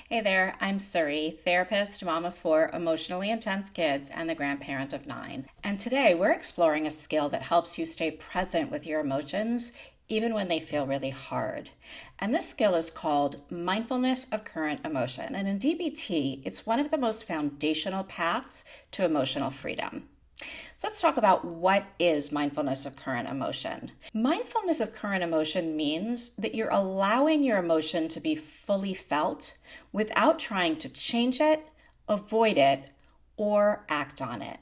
Hey there, I'm Suri, therapist, mom of 4 emotionally intense kids, and the grandparent of 9. And today we're exploring a skill that helps you stay present with your emotions even when they feel really hard. And this skill is called Mindfulness of Current Emotion. And in DBT, it's one of the most foundational paths to emotional freedom. So let's talk about what is mindfulness of current emotion. Mindfulness of current emotion means that you're allowing your emotion to be fully felt without trying to change it, avoid it, or act on it.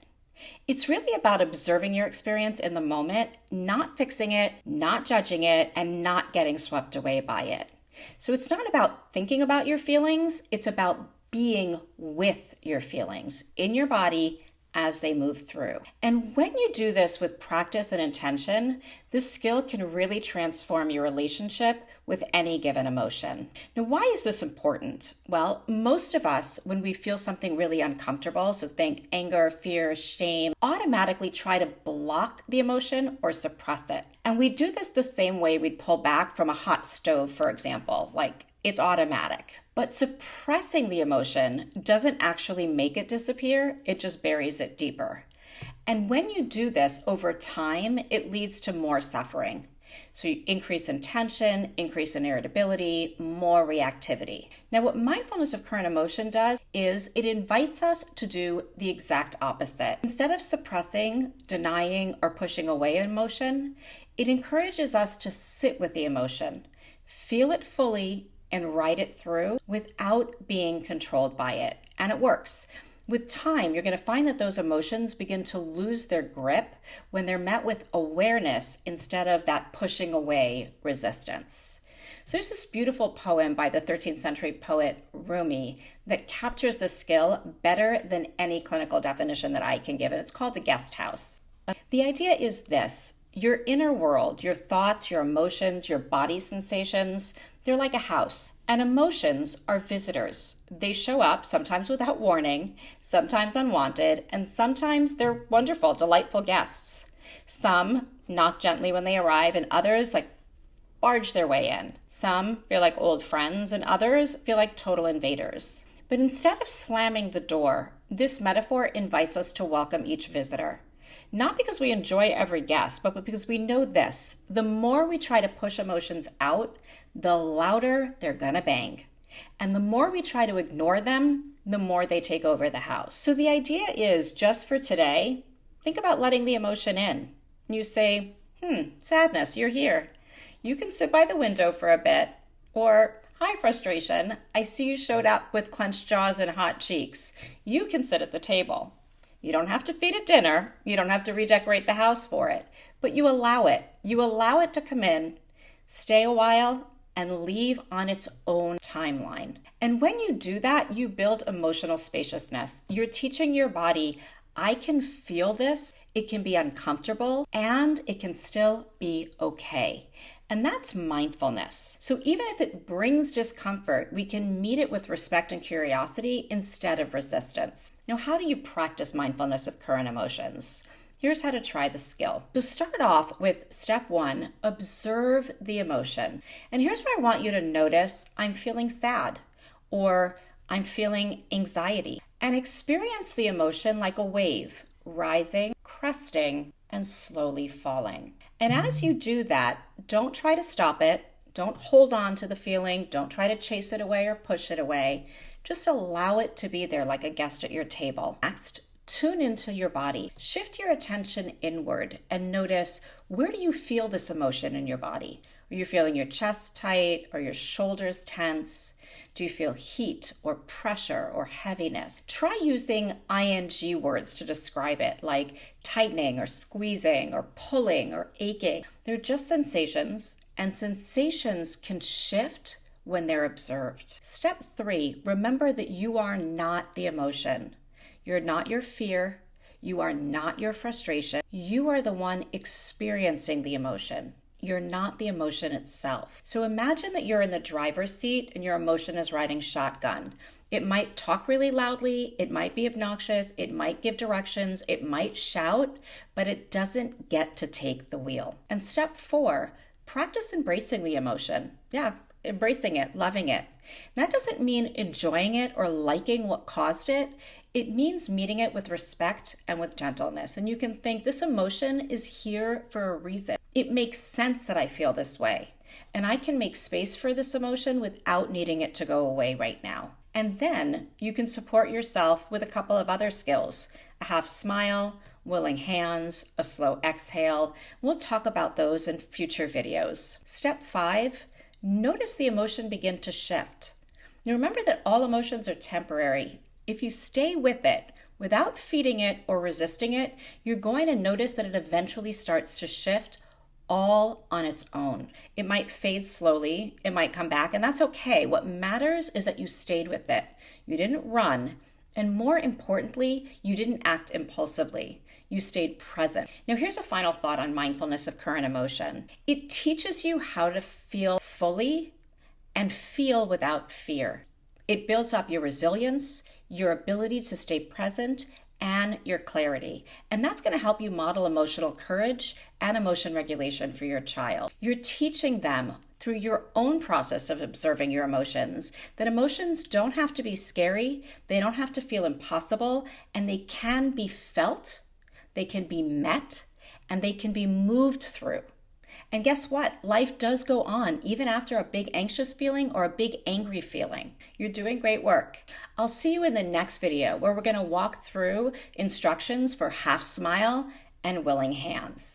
It's really about observing your experience in the moment, not fixing it, not judging it, and not getting swept away by it. So it's not about thinking about your feelings, it's about being with your feelings in your body as they move through. And when you do this with practice and intention, this skill can really transform your relationship with any given emotion. Now, why is this important? Well, most of us, when we feel something really uncomfortable, so think anger, fear, shame, automatically try to block the emotion or suppress it. And we do this the same way we'd pull back from a hot stove, for example, like it's automatic. But suppressing the emotion doesn't actually make it disappear, it just buries it deeper. And when you do this over time, it leads to more suffering. So you increase in tension, increase in irritability, more reactivity. Now, what mindfulness of current emotion does is it invites us to do the exact opposite. Instead of suppressing, denying, or pushing away emotion, it encourages us to sit with the emotion, feel it fully, and ride it through without being controlled by it. And it works. With time, you're going to find that those emotions begin to lose their grip when they're met with awareness instead of that pushing away resistance. So there's this beautiful poem by the 13th century poet Rumi that captures the skill better than any clinical definition that I can give it. It's called The Guest House. The idea is this: your inner world, your thoughts, your emotions, your body sensations, they're like a house. And emotions are visitors. They show up, sometimes without warning, sometimes unwanted, and sometimes they're wonderful, delightful guests. Some knock gently when they arrive, and others barge their way in. Some feel like old friends, and others feel like total invaders. But instead of slamming the door, this metaphor invites us to welcome each visitor. Not because we enjoy every guest, but because we know this: the more we try to push emotions out, the louder they're gonna bang. And the more we try to ignore them, the more they take over the house. So the idea is, just for today, think about letting the emotion in. You say, sadness, you're here. You can sit by the window for a bit. Or, hi, frustration, I see you showed up with clenched jaws and hot cheeks. You can sit at the table. You don't have to feed it dinner. You don't have to redecorate the house for it. But you allow it. You allow it to come in, stay a while, and leave on its own timeline. And when you do that, you build emotional spaciousness. You're teaching your body, I can feel this, it can be uncomfortable, and it can still be okay. And that's mindfulness. So even if it brings discomfort, we can meet it with respect and curiosity instead of resistance. Now, how do you practice mindfulness of current emotions? Here's how to try the skill. So start off with step 1, observe the emotion. And here's where I want you to notice, I'm feeling sad, or I'm feeling anxiety. And experience the emotion like a wave, rising, cresting, and slowly falling. And as you do that, don't try to stop it. Don't hold on to the feeling. Don't try to chase it away or push it away. Just allow it to be there like a guest at your table. Next, tune into your body. Shift your attention inward and notice, where do you feel this emotion in your body? Are you feeling your chest tight or your shoulders tense? Do you feel heat or pressure or heaviness? Try using ing words to describe it, like tightening or squeezing or pulling or aching. They're just sensations, and sensations can shift when they're observed. Step 3, remember that you are not the emotion. You're not your fear. You are not your frustration. You are the one experiencing the emotion. You're not the emotion itself. So imagine that you're in the driver's seat and your emotion is riding shotgun. It might talk really loudly, it might be obnoxious, it might give directions, it might shout, but it doesn't get to take the wheel. And step 4, practice embracing the emotion. Yeah, embracing it, loving it. That doesn't mean enjoying it or liking what caused it. It means meeting it with respect and with gentleness. And you can think this emotion is here for a reason. It makes sense that I feel this way. And I can make space for this emotion without needing it to go away right now. And then you can support yourself with a couple of other skills: a half smile, willing hands, a slow exhale. We'll talk about those in future videos. Step 5, notice the emotion begin to shift. Now remember that all emotions are temporary. If you stay with it without feeding it or resisting it, you're going to notice that it eventually starts to shift all on its own. It might fade slowly, it might come back, and that's okay. What matters is that you stayed with it. You didn't run, and more importantly, you didn't act impulsively. You stayed present. Now, here's a final thought on mindfulness of current emotion. It teaches you how to feel fully and feel without fear. It builds up your resilience, your ability to stay present, and your clarity. And that's going to help you model emotional courage and emotion regulation for your child. You're teaching them through your own process of observing your emotions that emotions don't have to be scary, they don't have to feel impossible, and they can be felt, they can be met, and they can be moved through. And guess what? Life does go on even after a big anxious feeling or a big angry feeling. You're doing great work. I'll see you in the next video where we're going to walk through instructions for half smile and willing hands.